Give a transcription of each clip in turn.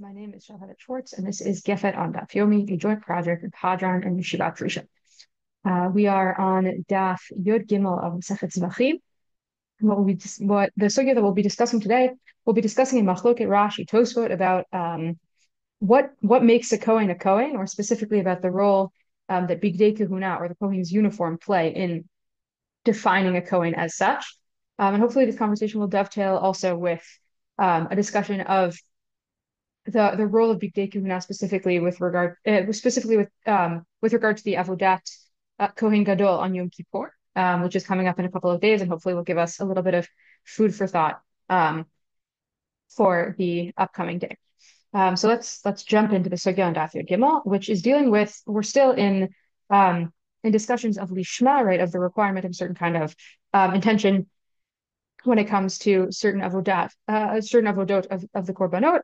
My name is Shalhevet Schwartz, and this is Gefet on Daf Yomi, a joint project with Hadran and Yeshivat Drisha. We are on Daf Yud Gimel of Masechet Zevachim. What the sugya that we'll be discussing today, we'll be discussing in Machloket Rashi Tosafot about what makes a Kohen, or specifically about the role that bigdei kehunah, or the Kohen's uniform, play in defining a Kohen as such. And hopefully this conversation will dovetail also with a discussion of the role of bigdei kehunah specifically with regard with regard to the avodat Kohen Gadol on Yom Kippur, which is coming up in a couple of days, and hopefully will give us a little bit of food for thought for the upcoming day. So let's jump into the sugya on Daf Yud Gimel, which is dealing with, we're still in discussions of lishma, right, of the requirement of a certain kind of intention when it comes to certain avodot of the korbanot.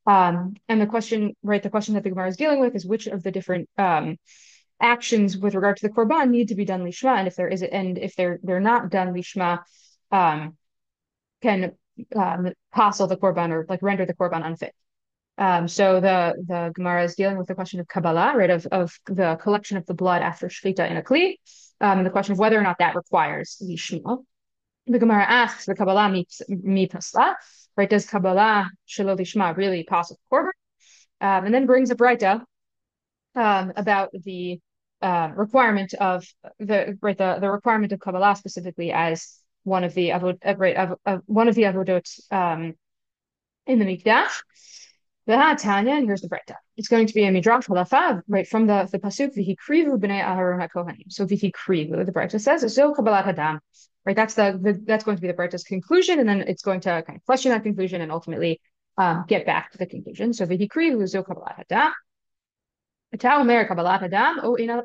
And the question that the Gemara is dealing with is which of the different actions with regard to the korban need to be done lishma, and if they're not done lishma, can passel the korban, or like render the korban unfit. So the Gemara is dealing with the question of Kabbalah, right, of the collection of the blood after shechita in a kli, and the question of whether or not that requires lishma. The Gemara asks, the Kabbalah mi pasla, right? Does Kabbalah shelo lishma really pass the korban? And then brings a breita about the requirement of the requirement of Kabbalah specifically as one of the avodot in the Mikdash. The Tanya, and here's the breita. It's going to be a midrash halacha, right, from the pasuk v'hikrivu b'nei Aharon haKohanim. So v'hikrivu, the breita says, so kabbalat hadam, right? That's going to be the breita's conclusion, and then it's going to kind of question that conclusion and ultimately get back to the conclusion. So v'hikrivu zo kabbalat hadam. Ata omer kabbalat hadam o eno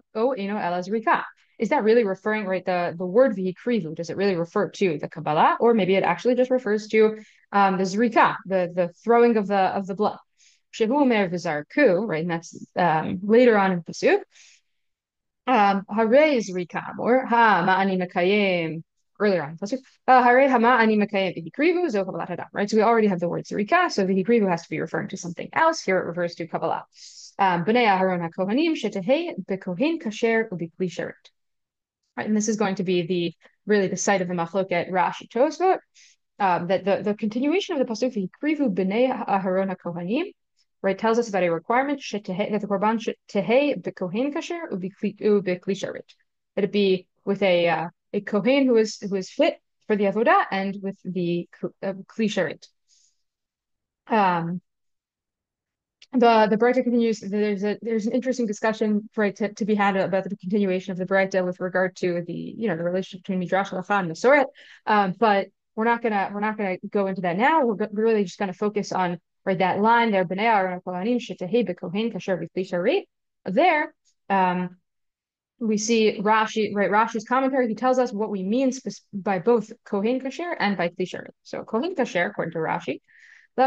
ela zrika. Is that really referring, right? The word v'hikrivu, does it really refer to the Kabbalah, or maybe it actually just refers to the zrika, the throwing of the blood? Shehu omer v'zarku, right? And that's later on in the pasuk. Hare zrika, or ha ma'ani mekayim, earlier on in the pasuk. Hare ha ma'ani mekayim v'hikrivu zo kabbalat hadam, right? So we already have the word zrika, so v'hikrivu has to be referring to something else. Here it refers to Kabbalah. B'nei Aharon haKohanim shetehei bekohen kasher ubikli sheret. Right, and this is going to be the site of the Machloket Rashi Tosafot, that the continuation of the pasuk v'hikrivu b'nei Aharon haKohanim, right, tells us about a requirement that the korban tehei bekohen kasher ubikli sheret, that it be with a kohen who is fit for the avodah and with the kli sheret. The breita continues. There's an interesting discussion, right, to be had about the continuation of the breita with regard to the relationship between midrash halacha and masoret. But we're not gonna go into that now. We're really just gonna focus on, right, that line there. B'nei Aharon haKohanim shetehei bekohen kasher v'kli sheret. There, we see Rashi, right? Rashi's commentary. He tells us what we mean by both kohen kasher and by kli sheret. So kohen kasher, according to Rashi. So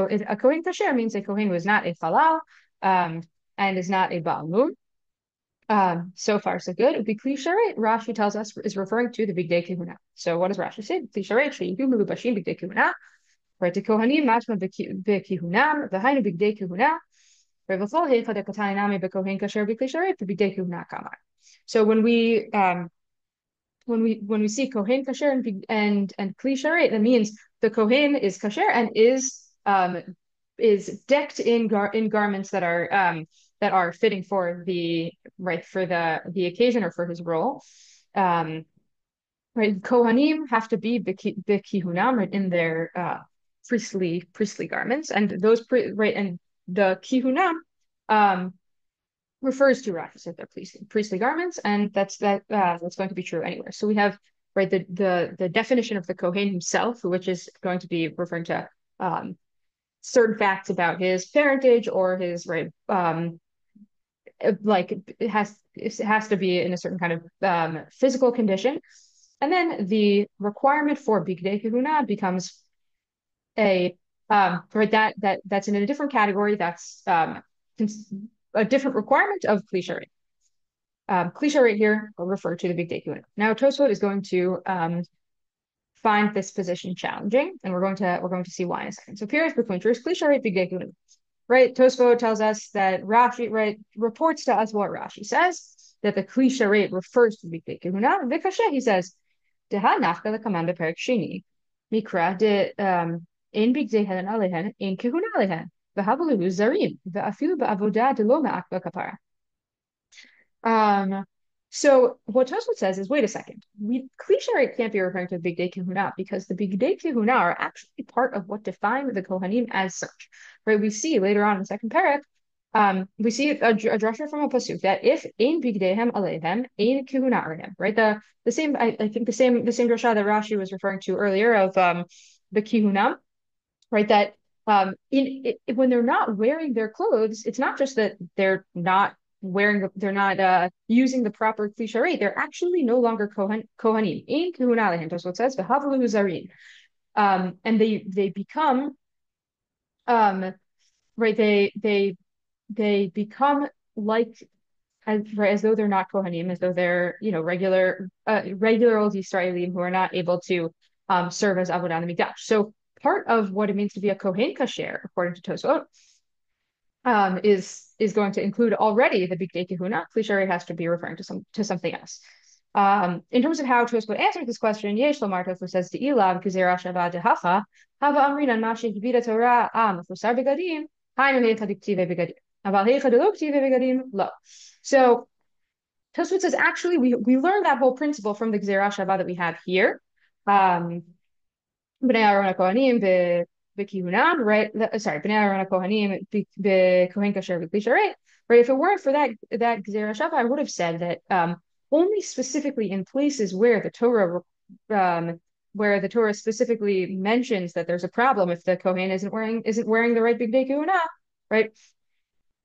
a kohen kasher means a kohen who is not a halal and is not a baal mum. So far, so good. Ubi kli sheret, Rashi tells us, is referring to the bigdei kehunah. So what does Rashi say? Kli sheret sheyihu melubashim bigdei kehunah. Right, to kohanim mashma bekehunam v'hainu bigdei kehunah. V'v'chol heicha dekatani nami bekohen kasher b'kli sheret b'bigdei kehunah kamar. So when we see kohen kasher and kli sheret, that means the kohen is kasher and is decked in garments that are fitting for the occasion or for his role. Right, kohanim have to be bekehunam, right, in their priestly garments, and those and the kehunam refers to Rashi if they're priestly garments, and that's going to be true anywhere. So we have, right, the definition of the Kohen himself, which is going to be referring to certain facts about his parentage or his, right, like it has to be in a certain kind of physical condition, and then the requirement for bigdei kehunah becomes a right, that's in a different category. That's a different requirement of kli sheret. Kli sheret here will refer to the bigdei kehunah. Now Tosafot is going to find this position challenging, and we're going to see why in a second. So Pirush b'kunter klisha reit bigdei kehunah. Right, Tosafot tells us that Rashi, right, reports to us what Rashi says, that the klisha reit refers to bigdei kehunah. V'kasheh, he says, deha nafka l'kamanda perik sheni mikra de in bigdei helen alehen in kehunah alehen v'havaluhu zarim v'afilu ba'avodah de lo ma'akba kapara. So what Tosfot says is, wait a second, cliche can't be referring to the bigdei kehunah because the bigdei kehunah are actually part of what define the Kohanim as such, right? We see later on in the second parak, we see a drasha from a pasuk that if in bigdeihem aleihem in kehunah aleihem, right? The same I think the same drasha that Rashi was referring to earlier of the kehunah, right? That when they're not wearing their clothes, it's not just that they're not using the proper klisharei. They're actually no longer kohanim. In kehunah lehem, that's what it says. V'havalu zarin, and they become right. They become like as though they're not kohanim, as though they're regular old Yisraelim who are not able to serve as avodah in the mikdash. So part of what it means to be a kohen kasher, according to Tosafot, is going to include already the bigdei kehunah. Klisharei has to be referring to something else. In terms of how Tosafot answers this question, Yesh Lomar Tosafot says to Ilav Gezerah Shabbat Dehacha Hava Amrinan Mashi Hibida Torah Mefusar begadim Hainu Heicha Diktive begadim Aval Heicha Delo Ktive begadim Lo. So Tosafot says actually we learned that whole principle from the Gezerah Shabbat that we have here. Bnei Aaron Kohanim kehunah, right? Sorry, Bnei Aaron Kohanim kohen kasher v'klisharei, right? If it weren't for that Gezerah Shabbat, I would have said that only specifically in places where the Torah specifically mentions that there's a problem if the Kohen isn't wearing the right bigdei kehunah, right?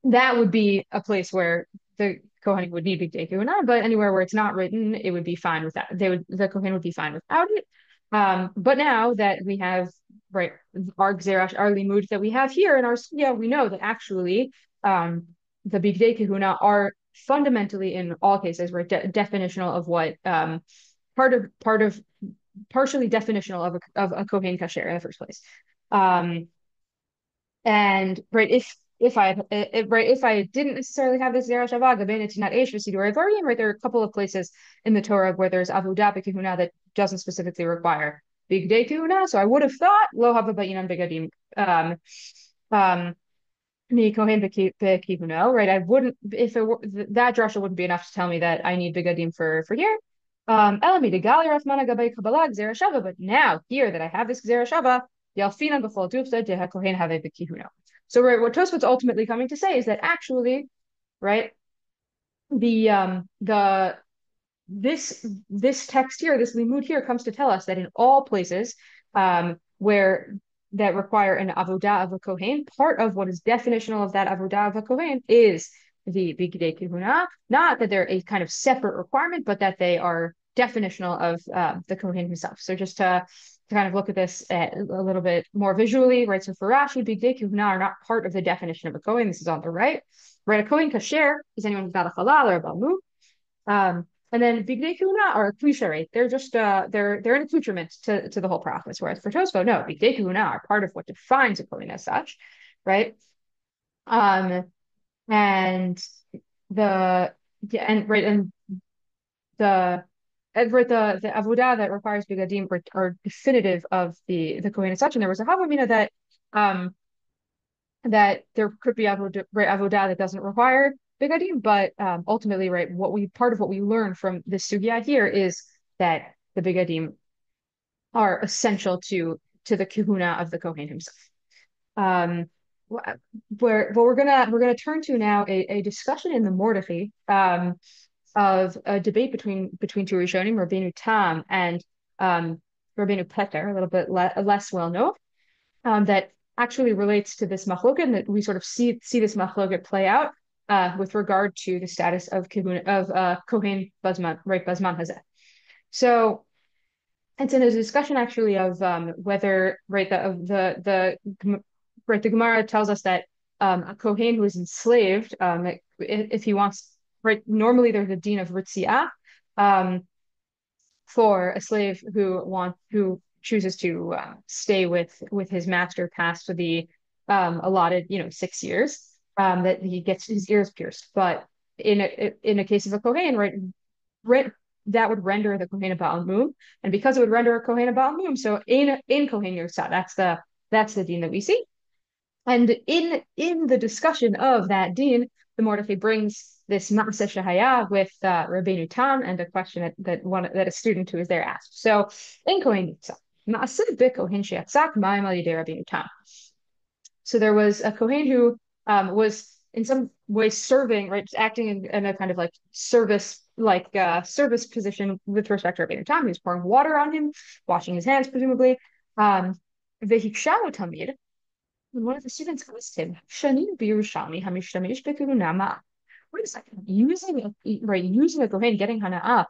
That would be a place where the Kohen would need bigdei kehunah, but anywhere where it's not written, it would be fine with that. The Kohen would be fine without it. But now that we have our limud that we have here in our sugya, we know that actually the bigdei kehunah are fundamentally in all cases definitional of what partially definitional of a kohen kasher in the first place. And if I didn't necessarily have this Zerah Shavah, right, there are a couple of places in the Torah where there's avodah kehunah that doesn't specifically require bigdei kehunah. So I would have thought lo hava ba'inan begadim mi kohen kehunah, right? I wouldn't if it were, that drasha wouldn't be enough to tell me that I need begadim for here. Elami de gali rafmana gabay kabbalah Zerah Shavah, but now here that I have this Zerah Shavah, yalfina b'chol dufta de kohen have kehunah. So right, what Tosafot's ultimately coming to say is that actually, right, this text here, this limud here, comes to tell us that in all places where that require an avodah of a kohen, part of what is definitional of that avodah of a kohen is the bigdei kehunah. Not that they're a kind of separate requirement, but that they are definitional of the kohen himself. So just to kind of look at this a little bit more visually, right? So for Rashi, bigdei kehunah are not part of the definition of a kohen. This is on the right. Right, a kohen kasher is anyone who's got a halal or a balmu. And then bigdei kehunah are a klisharei. They're just they're an accoutrement to the whole process. Whereas for Tosafot, no, bigdei kehunah are part of what defines a kohen as such, right? And the avodah that requires begadim are definitive of the kohen as such. And there was a havamina that there could be avodah that doesn't require begadim, but ultimately, right, part of what we learn from this sugya here is that the begadim are essential to the kehunah of the kohen himself. Where we're gonna turn to now a discussion in the Mordechai of a debate between two rishonim, Rabbeinu Tam and Rabbeinu Peter, a little bit less well known, that actually relates to this machloket, and that we sort of see this machloket play out with regard to the status of kehunah of kohen bazman, right, bazman hazeh. So it's in a discussion actually of whether the Gemara tells us that a kohen who is enslaved, if he wants, right, normally there's a din of ritziah for a slave who chooses to stay with his master past the allotted 6 years, that he gets his ears pierced. But in a case of a Kohen, right, that would render the Kohen a Baal Mum, and because it would render a Kohen a Baal Mum, so in Kohen Yursa, that's the din that we see. And in the discussion of that din, the Mordechai brings this Maaseh Shehaya with Rabbeinu Tam and a question that a student who was there asked. So in Kohen Yitza, Maaseh B'Kohen Sheyatzak Ma'im Al Yidei Rabbeinu Tam. So there was a Kohen who was in some way serving, right, acting in a kind of like service position with respect to Rabbeinu Tam. He was pouring water on him, washing his hands, presumably. Vehikshalu Tamid, when one of the students asked him, Shani Birushalmi Hamishtamish Bekehunah. Wait a second, using a Kohen, getting Hana'ah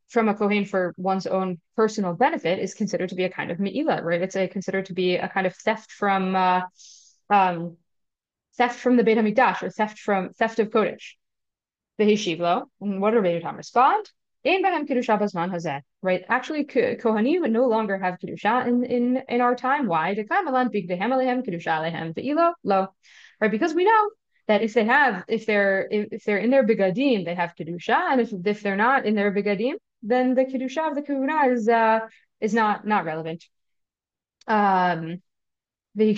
from a Kohen for one's own personal benefit is considered to be a kind of me'ila, right? It's considered to be a kind of theft from the Beit Hamikdash, or theft of Kodesh. The Heshivlo, and what did Rabbeinu Tam respond? In Behem Kedusha Basman Hazeh, right? Actually, Kohanim no longer have Kedusha in our time. Why? Dekamalan bigdei alehem Kedusha alehem ve'ilo lo, right? Because we know that if they're in their begadim, they have Kedusha, and if they're not in their begadim, then the Kedusha of the kehunah is not relevant. But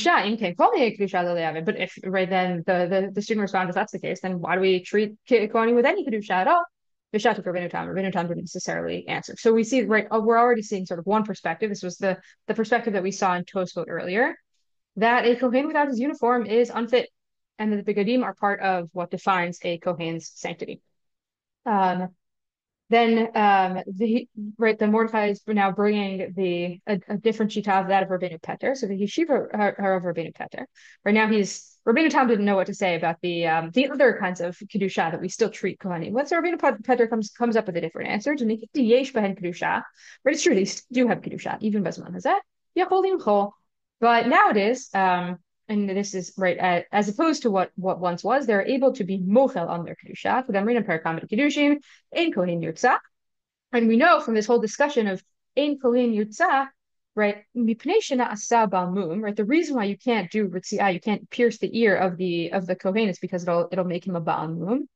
if right then the student responds, if that's the case, then why do we treat Kohanim with any kedusha at all? Rabbeinu Tam didn't necessarily answer. So we see, right, we're already seeing sort of one perspective. This was the perspective that we saw in Tosafot earlier, that a Kohen without his uniform is unfit, and that the begadim are part of what defines a Kohen's sanctity. Then the Mordechai is now bringing a different shita of that of Rabbeinu Peter. So the yeshiva of Rabbeinu Peter. Right now Rabbeinu Tam didn't know what to say about the other kinds of kedusha that we still treat kohanim. Once Rabbeinu Peter comes up with a different answer, yesh behen kedusha. Right, it's true they do have kedusha even basman hazeh yacholim chol. But nowadays, and this is right, as opposed to what once was, they're able to be mochel on their kedusha. Kedushim in Kohen Yurtza. And we know from this whole discussion of in Kohen Yurtza, right, mipnei shena asa ba'mum, right, the reason why you can't do ritzia, you can't pierce the ear of the Kohen is because it'll make him a ba'mum.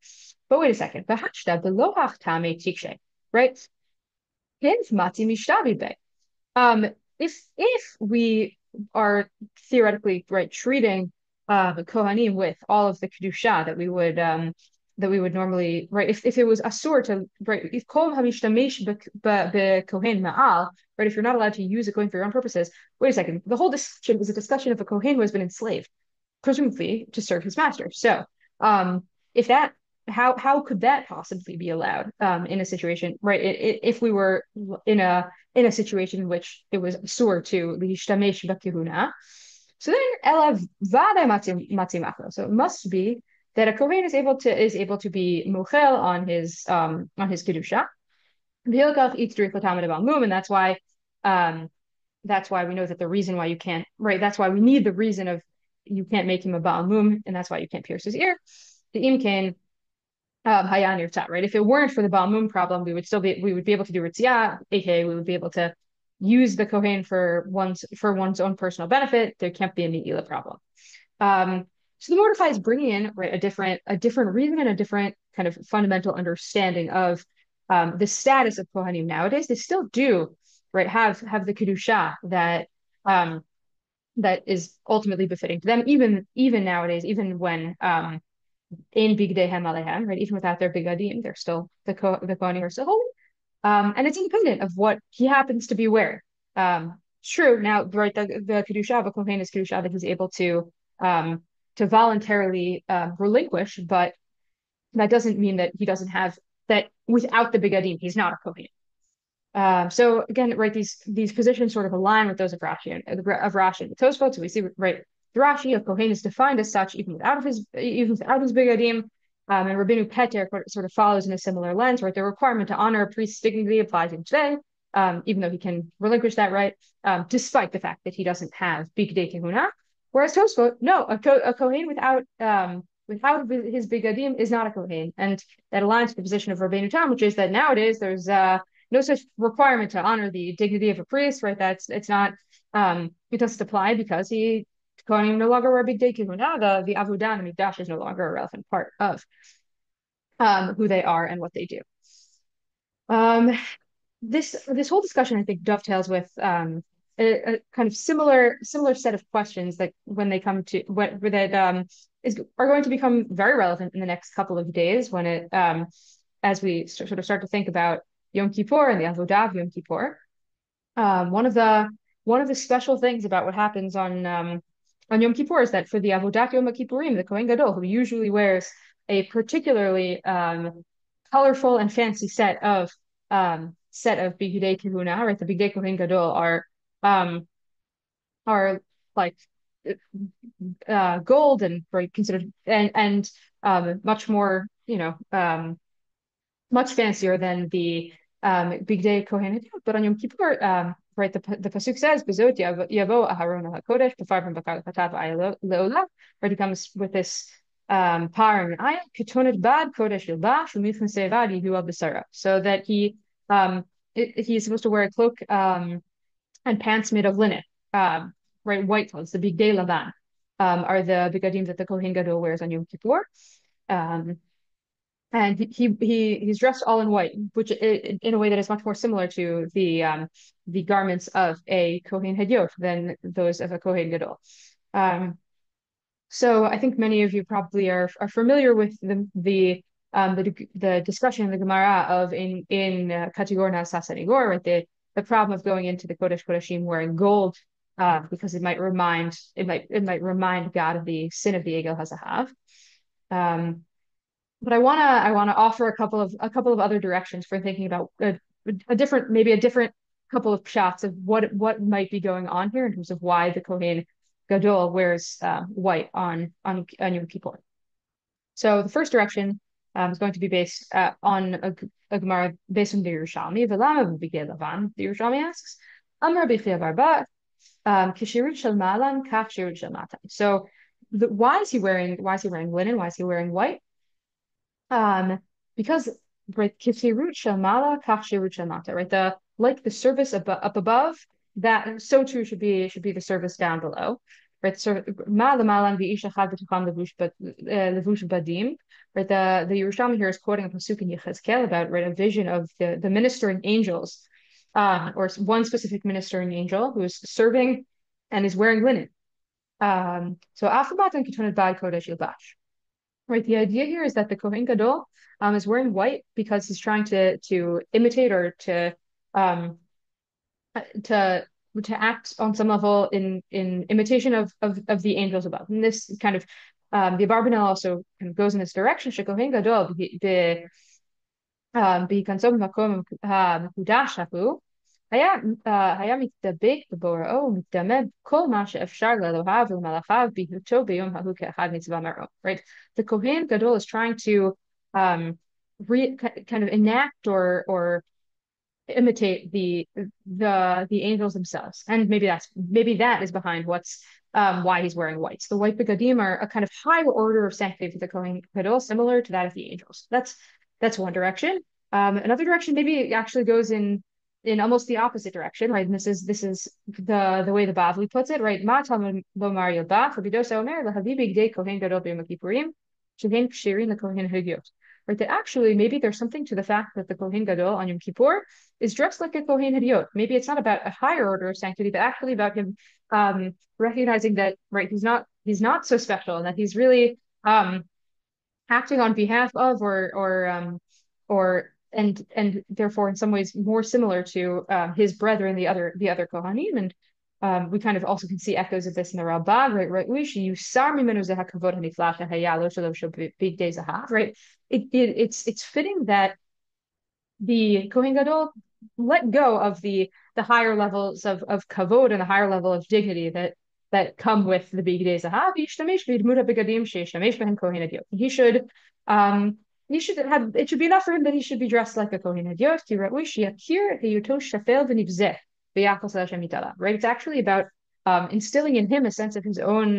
But wait a second, v'hachta belohach tamei tikshe, right? Hins mati mishtabi be. If we are theoretically right treating Kohanim with all of the kedusha that we would normally, right, if it was asur to, right, if kol hamishtamesh bekohen ma'al, right, if you're not allowed to use a kohen for your own purposes, wait a second, the whole discussion is a discussion of a kohen who has been enslaved, presumably to serve his master. So if that, how could that possibly be allowed in a situation, right? If we were in a situation in which it was asur to lishtamesh bekehunah, so then elav vada matzimachlo. So it must be that a kohen is able to be mochel on his kedusha. And that's why we know that the reason why you can't, right, that's why we need the reason of you can't make him a Baal Mum, and that's why you can't pierce his ear. The imkain hayan yirtzah, right? If it weren't for the Baal Mum problem, we would be able to do ritzia, aka we would be able to use the kohen for one's own personal benefit. There can't be a me'ila problem. So the Mordechai is bringing in, right, a different reason and a different kind of fundamental understanding of the status of Kohanim nowadays. They still do, right, have the kedusha that is ultimately befitting to them, even nowadays, even when in bigdei alehem, right, even without their begadim, they're still the Kohanim are still holy, and it's independent of what he happens to be wearing. True, now, right, the kedusha of a Kohen is kedusha that he's able to voluntarily relinquish, but that doesn't mean that he doesn't have that without the begadim, he's not a Kohen. So again, right, these positions sort of align with those of Rashi and the Tosafot. So we see, right, the Rashi of Kohen is defined as such even without his begadim, and Rabbeinu Peter sort of follows in a similar lens, right? The requirement to honor a priest's dignity applies him today, even though he can relinquish that right, despite the fact that he doesn't have bigdei kehunah. Whereas Tosafot, no, a Kohen without his begadim is not a Kohen, and that aligns with the position of Rabbeinu Tam, which is that nowadays there's no such requirement to honor the dignity of a priest, right? It's not it doesn't apply because Kohanim no longer wear bigdei kehunah. The avodah and mikdash is no longer a relevant part of who they are and what they do. Um, this whole discussion, I think, dovetails with a kind of similar set of questions that when they come to what that are going to become very relevant in the next couple of days when it as we sort of start to think about Yom Kippur and the Avodah of Yom Kippur. One of the special things about what happens on Yom Kippur is that for the Avodat Yom Kippurim, the Kohen Gadol, who usually wears a particularly colorful and fancy set of bigdei kehunah, right? The bigdei Kohen Gadol are like gold and right considered much more, much fancier than the bigdei Kohen. But on Yom Kippur, right, the pasuk says, "Bezot yavo Aharon hakodesh b'farvim b'kar chatav leolah." Right, he comes with this par and ayah, "Ketonet bad kodesh yilbash u'michnasei vad yihu al b'sara," so that he's supposed to wear a cloak and pants made of linen, right, white clothes. The bigdei lavan are the begadim that the Kohen Gadol wears on Yom Kippur. Um, and he's dressed all in white, which in a way that is much more similar to the garments of a Kohen Hedyot than those of a Kohen Gadol. So I think many of you probably are familiar with the discussion in the Gemara of in Kategorna Sasanigor, right? The problem of going into the Kodesh Kodashim wearing gold, because it might remind God of the sin of the Egel Hazahav. But I wanna offer a couple of other directions for thinking about a different couple of shots of what might be going on here in terms of why the Kohen Gadol wears white on Yom Kippur. So the first direction is going to be based on a Gemara based on the Yerushalmi. V'lama b'bigdei lavan? The Yerushalmi asks, Amar b'chia barba, k'shirut shel malan kach shirut shel matan. So why is he wearing linen? Why is he wearing white? Because right, kifirut shamala kach shirut shamata, right? The service up above, that so too should be the service down below, right? So malamalan v'ishachad b'tucham levush badim, right? The Yerushalmi here is quoting a pasuk in Yechezkel about right a vision of the ministering angels, or one specific ministering angel who is serving and is wearing linen. So afabatan ketonet bad kodesh yilbash. Right. The idea here is that the Kohen Gadol is wearing white because he's trying to imitate or um to act on some level in imitation of the angels above. And this kind of the Abarbanel also kind of goes in this direction. Kohen Gadol בקנסו במקום המקודש ההוא, היה מתדבק בבוראו ומתדמה כל מה שאפשר לאלוהיו ולמלאכיו בהיותו ביום ההוא כאחד מצבא מרעו. Right? The Kohen Gadol is trying to kind of enact or imitate the angels themselves, and maybe that is behind why he's wearing white. So the white begadim are a kind of higher order of sanctity for the Kohen Gadol, similar to that of the angels. That's one direction. Another direction maybe it actually goes in almost the opposite direction, right? And this is the way the Bavli puts it, right? Ma talmud lomar yilbach, Rabbidosa omer lahavi bigdei Kohen Gadol b'yom kippurim, shehem kshirin lekohen hagyot. Right, that actually maybe there's something to the fact that the Kohen Gadol on Yom Kippur is dressed like a Kohen Hedyot. Maybe it's not about a higher order of sanctity, but actually about him recognizing that right he's not so special and that he's really acting on behalf of or and therefore in some ways more similar to his brethren, the other Kohanim. And we kind of also can see echoes of this in the Rambam, right? Right? It's fitting that the Kohen Gadol let go of the higher levels of kavod and the higher level of dignity that come with the bigdei zahav. He should have, it should be enough for him that he should be dressed like a Kohen Hedyot. Right? It's actually about instilling in him a sense of his own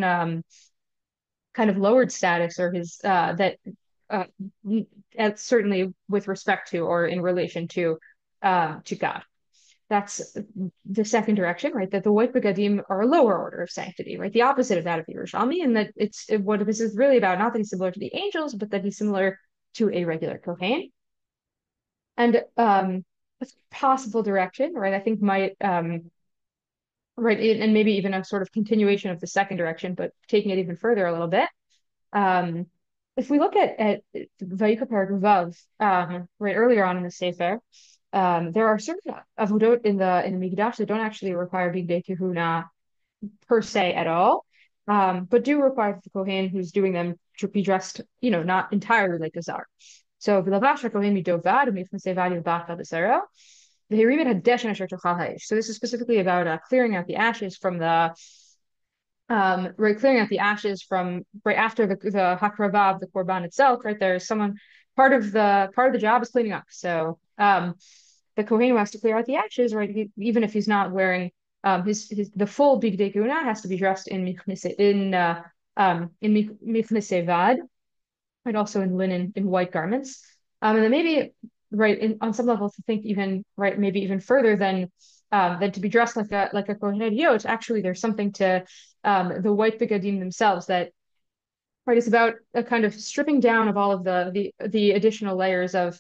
kind of lowered status, or his certainly with respect to or in relation to to God. That's the second direction, right? That the white begadim are a lower order of sanctity, right? The opposite of that of the Yerushalmi, and that what this is really about, not that he's similar to the angels, but that he's similar to a regular Kohen. And a possible direction, right? I think might right, and maybe even a sort of continuation of the second direction, but taking it even further a little bit. Um, if we look at Vayikra Perek Vav, right earlier on in the Sefer, there are certain avodot in the Mikdash that don't actually require bigdei kehunah per se at all, but do require the Kohen who's doing them to be dressed, not entirely like a Zar. So v'lavash Kohen midovad u'mifnei vadi v'bachal b'saro. So this is specifically about clearing out the ashes from the right, clearing out the ashes from right after the hakrava of the korban itself. Right, there's someone part of the job is cleaning up. So the kohen who has to clear out the ashes, right, even if he's not wearing his the full bigdei kehunah, has to be dressed in michnese vad, and also in linen, in white garments. And then maybe right on some level to think even right maybe even further than to be dressed like a kohen idiot. Actually, there's something to the white begadim themselves that right is about a kind of stripping down of all of the additional layers of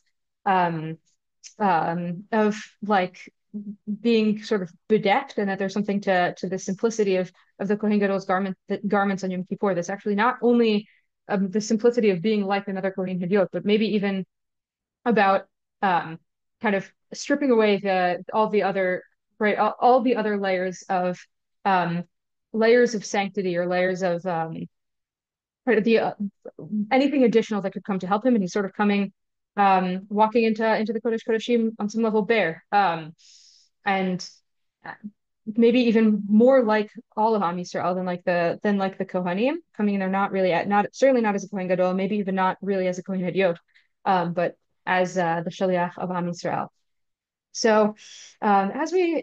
like being sort of bedecked, and that there's something to the simplicity of the Kohen Gadol's garments on Yom Kippur. That's actually not only the simplicity of being like another Kohen Hadiot, but maybe even about kind of stripping away all the other right all the other um, layers of sanctity or layers of right, the anything additional that could come to help him, and he's sort of coming walking into the Kodesh Kodeshim on some level bare, and maybe even more like all of Am Yisrael than like the Kohanim coming in there, not really not certainly not as a Kohen Gadol, maybe even not really as a Kohen Hadiot, but as the Shaliach of Am Yisrael. So as we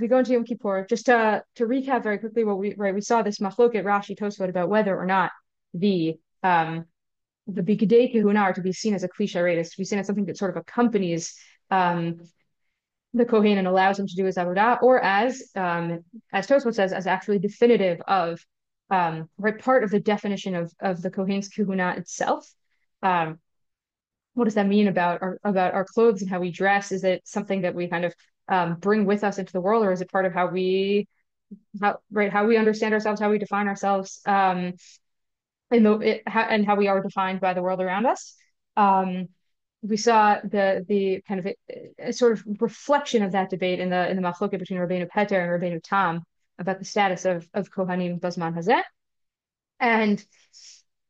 go into Yom Kippur, just to recap very quickly what we saw this machloket Rashi Tosafot about whether or not the bigdei kehunah are to be seen as a cliche, right? Is to be seen as something that sort of accompanies the Kohen and allows him to do his avodah, or as Tosafot says, as actually definitive of right part of the definition of the Kohen's kehunah itself. What does that mean about our clothes and how we dress? Is it something that we kind of bring with us into the world, or is it part of how we understand ourselves, how we define ourselves, and how we are defined by the world around us? We saw the kind of a sort of reflection of that debate in the machloket between Rabbeinu Peter and Rabbeinu Tam about the status of Kohanim Bazman Hazeh. And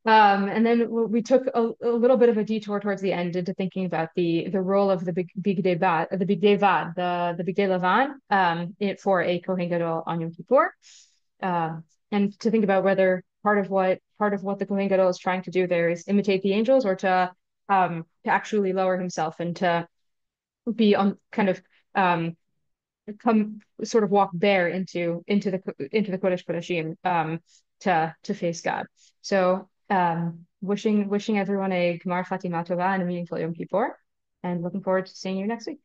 then we took a little bit of a detour towards the end into thinking about the role of the bigdei vad, the bigdei lavan, for a Kohen Gadol on Yom Kippur, and to think about whether part of what the Kohen Gadol is trying to do there is imitate the angels, or to actually lower himself and to be on kind of come sort of walk bare into the Kodesh Kodeshim, to face God. So wishing everyone a Gemar Fatima Tova and a meaningful Yom Kippur, and looking forward to seeing you next week.